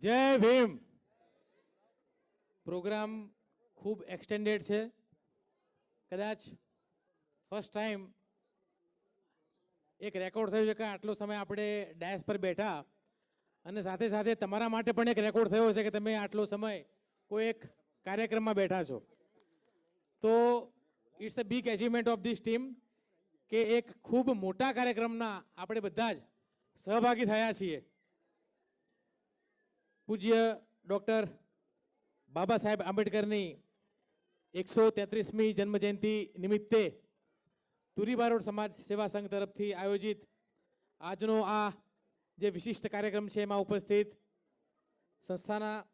જય ભીમ. પ્રોગ્રામ ખૂબ એક્સટેન્ડેડ છે. કદાચ ફર્સ્ટ ટાઈમ એક રેકોર્ડ થયો છે કે આટલો સમય આપણે ડાયસ પર બેઠા અને સાથે સાથે તમારા માટે પણ એક રેકોર્ડ થયો છે કે તમે આટલો સમય કોઈ એક કાર્યક્રમમાં બેઠા છો. તો it's a big achievement of this team કે એક ખૂબ મોટા કાર્યક્રમના આપણે બધા જ સહભાગી થયા છીએ. પૂજ્ય ડૉક્ટર બાબા સાહેબ આંબેડકરની 133મી જન્મજયંતિ નિમિત્તે તુરી બારોટ સમાજ સેવા સંઘ તરફથી આયોજિત આજનો આ જે વિશિષ્ટ કાર્યક્રમ છે એમાં ઉપસ્થિત સંસ્થાના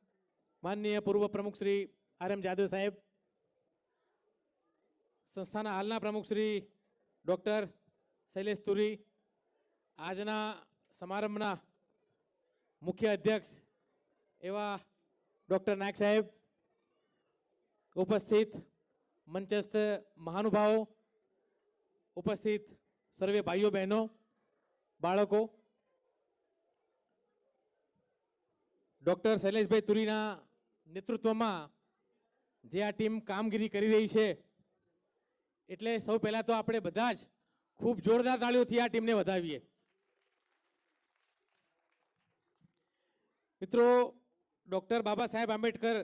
માનનીય પૂર્વ પ્રમુખ શ્રી આર.એમ. જાદવ સાહેબ, સંસ્થાના હાલના પ્રમુખ શ્રી ડૉક્ટર શૈલેષ તુરી, આજના સમારંભના મુખ્ય અધ્યક્ષ એવા ડૉક્ટર નાયક સાહેબ, ઉપસ્થિત મંચસ્થ મહાનુભાવો, ઉપસ્થિત સર્વે ભાઈઓ બહેનો, બાળકો, ડૉક્ટર શૈલેષભાઈ તુરીના નેતૃત્વમાં જે આ ટીમ કામગીરી કરી રહી છે એટલે સૌ પહેલાં તો આપણે બધા જ ખૂબ જોરદાર તાળીઓથી આ ટીમને વધાવીએ. મિત્રો, ડૉક્ટર બાબા સાહેબ આંબેડકર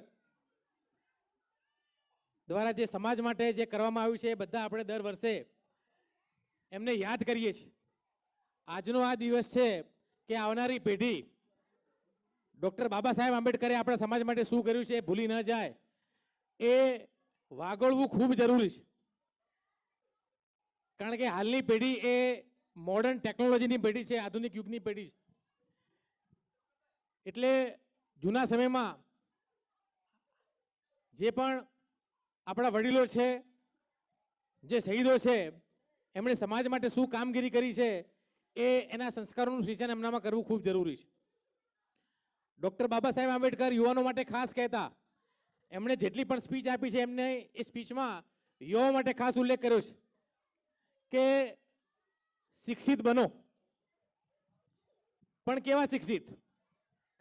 દ્વારા જે સમાજ માટે જે કરવામાં આવ્યું છે એ બધા આપણે દર વર્ષે એમને યાદ કરીએ છીએ. આજનો આ દિવસ છે કે આવનારી પેઢી ડૉક્ટર બાબા સાહેબ આંબેડકરે આપણા સમાજ માટે શું કર્યું છે એ ભૂલી ન જાય એ વાગોળવું ખૂબ જરૂરી છે. કારણ કે હાલની પેઢી એ મોડર્ન ટેકનોલોજીની પેઢી છે, આધુનિક યુગની પેઢી છે. એટલે જૂના સમયમાં જે પણ આપણા વડીલો છે, જે શહીદો છે, એમણે સમાજ માટે શું કામગીરી કરી છે એ એના સંસ્કારોનું સિંચન એમનામાં કરવું ખૂબ જરૂરી છે. ડૉક્ટર બાબા સાહેબ આંબેડકર યુવાનો માટે ખાસ કહેતા, એમણે જેટલી પણ સ્પીચ આપી છે એમને એ સ્પીચમાં યુવાનો માટે ખાસ ઉલ્લેખ કર્યો છે કે શિક્ષિત બનો. પણ કેવા શિક્ષિત?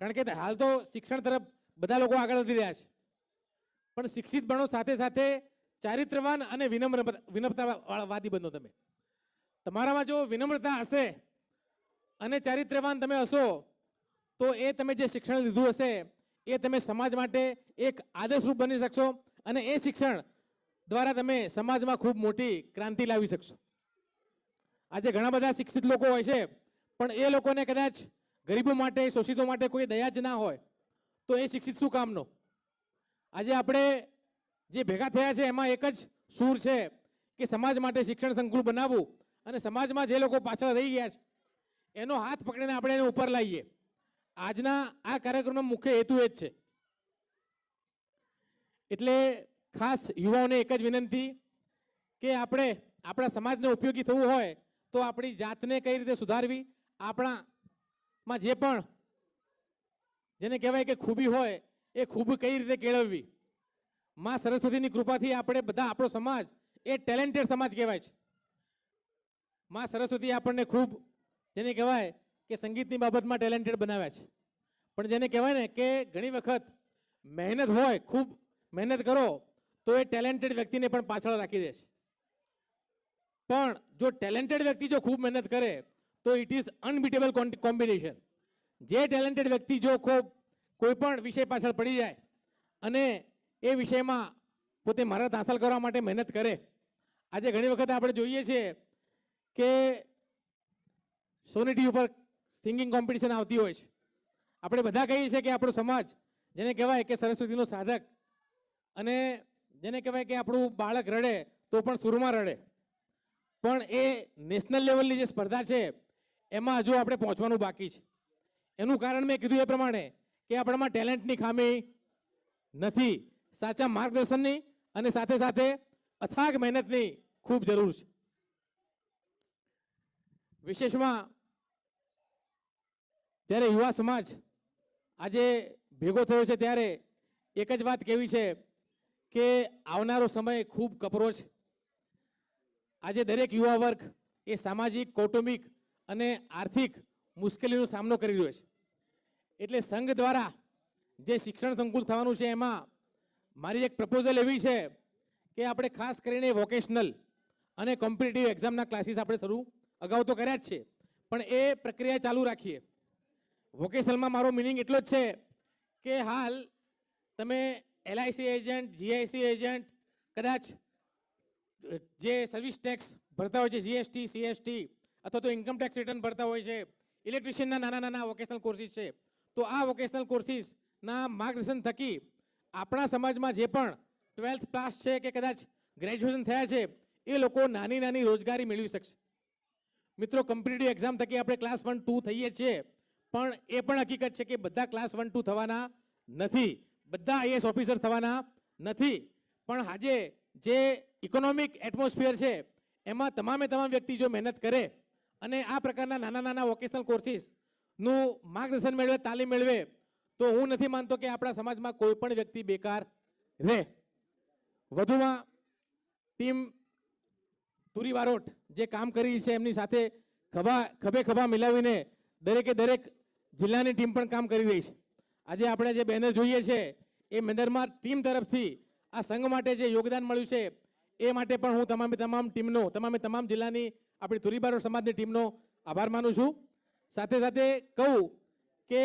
કારણ કે હાલ તો શિક્ષણ તરફ બધા લોકો આગળ વધી રહ્યા છે, પણ શિક્ષિત બનો સાથે સાથે ચારિત્રવાન અને વિનમ્રતાવાદી બનો. તમે તમારામાં જો વિનમ્રતા હશે અને ચારિત્રવાન તમે હશો તો એ તમે જે શિક્ષણ લીધું હશે એ તમે સમાજ માટે એક આદર્શરૂપ બની શકશો અને એ શિક્ષણ દ્વારા તમે સમાજમાં ખૂબ મોટી ક્રાંતિ લાવી શકશો. આજે ઘણા બધા શિક્ષિત લોકો હોય છે પણ એ લોકોને કદાચ ગરીબો માટે, શોષિતો માટે કોઈ દયા જ ના હોય તો એ શિક્ષિત શું કામનો? આજે આપણે જે ભેગા થયા છે એમાં એક જ સૂર છે કે સમાજ માટે શિક્ષણ સંકુલ બનાવવું અને સમાજમાં જે લોકો પાછળ રહી ગયા છે એનો હાથ પકડીને આપણે એને ઉપર લાવીએ. આજના આ કાર્યક્રમનો મુખ્ય હેતુ એ જ છે. એટલે ખાસ યુવાઓને એક જ વિનંતી કે આપણે આપણા સમાજને ઉપયોગી થવું હોય તો આપણી જાતને કઈ રીતે સુધારવી, આપણામાં જે પણ જેને કહેવાય કે ખૂબી હોય એ ખૂબી કઈ રીતે કેળવવી. માં સરસ્વતીની કૃપાથી આપણે બધા, આપણો સમાજ એ ટેલેન્ટેડ સમાજ કહેવાય છે. માં સરસ્વતી આપણને ખૂબ જેને કહેવાય કે સંગીતની બાબતમાં ટેલેન્ટેડ બનાવ્યા છે, પણ જેને કહેવાય ને કે ઘણી વખત મહેનત હોય, ખૂબ મહેનત કરો તો એ ટેલેન્ટેડ વ્યક્તિને પણ પાછળ રાખી દે છે. પણ જો ટેલેન્ટેડ વ્યક્તિ જો ખૂબ મહેનત કરે તો ઇટ ઇઝ અનબીટેબલ કોમ્બિનેશન. જે ટેલેન્ટેડ વ્યક્તિ જો કોઈ પણ વિષય પાછળ પડી જાય અને એ વિષયમાં પોતે મહારત હાંસલ કરવા માટે મહેનત કરે. આજે ઘણી વખત આપણે જોઈએ છીએ કે સોની ટીવી ઉપર સિંગિંગ કોમ્પિટિશન આવતી હોય છે. આપણે બધા કહીએ છીએ કે આપણો સમાજ જેને કહેવાય કે સરસ્વતીનો સાધક, અને જેને કહેવાય કે આપણું બાળક રડે તો પણ સુરમાં રડે. પણ એ નેશનલ લેવલની જે સ્પર્ધા છે એમાં હજુ આપણે પહોંચવાનું બાકી છે. એનું કારણ મેં કીધું એ પ્રમાણે કે આપણામાં ટેલેન્ટની ખામી નથી, સાચા માર્ગદર્શનની અને સાથે સાથે અથાગ મહેનતની ખૂબ જરૂર છે. વિશેષમાં જ્યારે યુવા સમાજ આજે ભેગો થયો છે ત્યારે એક જ વાત કહેવી છે કે આવનારો સમય ખૂબ કપરો છે. આજે દરેક યુવા વર્ગ એ સામાજિક, કૌટુંબિક અને આર્થિક મુશ્કેલીનો સામનો કરી રહ્યો છે. એટલે સંઘ દ્વારા જે શિક્ષણ સંકુલ થવાનું છે એમાં મારી એક પ્રપોઝલ એવી છે કે આપણે ખાસ કરીને વોકેશનલ અને કોમ્પિટિટિવ એક્ઝામના ક્લાસીસ આપણે શરૂ અગાઉ તો કર્યા જ છે, પણ એ પ્રક્રિયા ચાલુ રાખીએ. વોકેશનલમાં મારો મિનિંગ એટલો જ છે કે હાલ તમે LIC એજન્ટ, GIC એજન્ટ, કદાચ જે સર્વિસ ટેક્સ ભરતા હોય છે, GST, CST અથવા તો ઇન્કમ ટેક્સ રિટર્ન ભરતા હોય છે, ઇલેક્ટ્રિશિયનના નાના નાના વોકેશનલ કોર્સિસ છે. તો આ વોકેશનલ કોર્સિસના માર્ગદર્શન થકી આપણા સમાજમાં જે પણ 12th પાસ છે કે કદાચ ગ્રેજ્યુએશન થયા છે એ લોકો નાની નાની રોજગારી મેળવી શકશે. મિત્રો, કોમ્પિટિટિવ એક્ઝામ થકી આપણે ક્લાસ 1, 2 થઈએ છીએ, પણ એ પણ હકીકત છે કે બધા ક્લાસ 1, 2 થવાના નથી, બધા IAS ઓફિસર થવાના નથી. પણ આજે જે ઇકોનોમિક એટમોસ્ફિયર છે એમાં તમામે તમામ વ્યક્તિ જો મહેનત કરે અને આ પ્રકારના નાના નાના વોકેશનલ કોર્સિસનું માર્ગદર્શન મેળવે, તાલીમ મેળવે, તો હું નથી માનતો કે આપણા સમાજમાં કોઈ પણ વ્યક્તિ બેકાર રહે. વધુમાં ટીમ તુરી બારોટ જે કામ કરી છે એમની સાથે ખભે ખભા મિલાવીને દરેકે દરેક જિલ્લાની ટીમ પણ કામ કરી રહી છે. આજે આપણે જે બેનર જોઈએ છે એ બેનરમાં ટીમ તરફથી આ સંઘ માટે જે યોગદાન મળ્યું છે એ માટે પણ હું તમામ જિલ્લાની આપણી તુરી બારોટ સમાજની ટીમનો આભાર માનું છું. સાથે સાથે કહું કે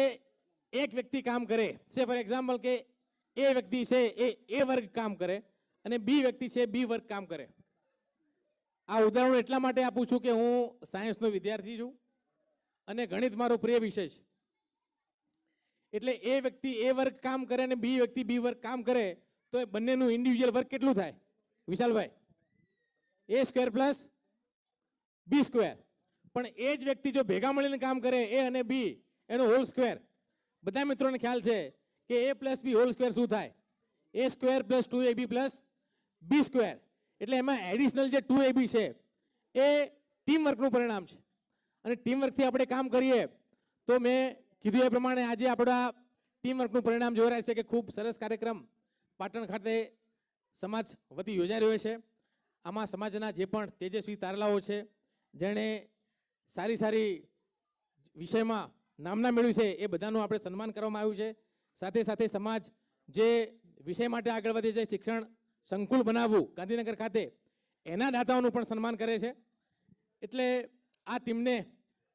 એક વ્યક્તિ કામ કરે છે, ફોર એક્ઝામ્પલ કે એ વ્યક્તિ છે એ વર્ગ કામ કરે અને બી વ્યક્તિ છે બી વર્ગ કામ કરે. આ ઉદાહરણ એટલા માટે આપું છું કે હું સાયન્સનો વિદ્યાર્થી છું અને ગણિત મારો પ્રિય વિષય છે. એટલે એ વ્યક્તિ એ વર્ગ કામ કરે અને બી વ્યક્તિ બી વર્ગ કામ કરે તો એ બંનેનું ઇન્ડિવિજ્યુઅલ વર્ક કેટલું થાય વિશાલભાઈ? A² plus B². પણ એ જ વ્યક્તિ જો ભેગા મળીને કામ કરે એ અને બી એનો હોલ સ્ક્વેર, બધા મિત્રોને ખ્યાલ છે કે A plus B whole square શું થાય? A² plus 2AB plus B². એટલે એમાં એડિશનલ જે 2AB છે એ ટીમ વર્કનું પરિણામ છે અને ટીમ વર્કથી આપણે કામ કરીએ તો મેં કીધું એ પ્રમાણે આજે આપણા ટીમ વર્કનું પરિણામ જોઈ રહ્યા છે કે ખૂબ સરસ કાર્યક્રમ પાટણ ખાતે સમાજ વતી યોજાઈ રહ્યો છે. આમાં સમાજના જે પણ તેજસ્વી તારલાઓ છે, જેણે સારી સારી વિષયમાં નામના મેળવી છે, એ બધાનું આપણે સન્માન કરવામાં આવ્યું છે. સાથે સાથે સમાજ જે વિષય માટે આગળ વધે છે, શિક્ષણ સંકુલ બનાવવું ગાંધીનગર ખાતે, એના દાતાઓનું પણ સન્માન કરે છે. એટલે આ ટીમને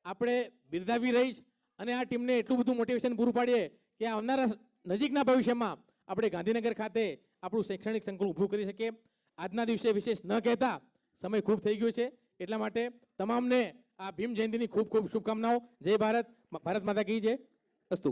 આપણે બિરદાવી રહી અને આ ટીમને એટલું બધું મોટિવેશન પૂરું પાડીએ કે આવનારા નજીકના ભવિષ્યમાં આપણે ગાંધીનગર ખાતે આપણું શૈક્ષણિક સંકુલ ઊભું કરી શકીએ. આજના દિવસે વિશેષ ન કહેતા સમય ખૂબ થઈ ગયો છે, એટલા માટે તમામને આ ભીમ જયંતિની ખૂબ ખૂબ શુભકામનાઓ. જય ભારત, ભારત માતા કી જય. અસ્તુ.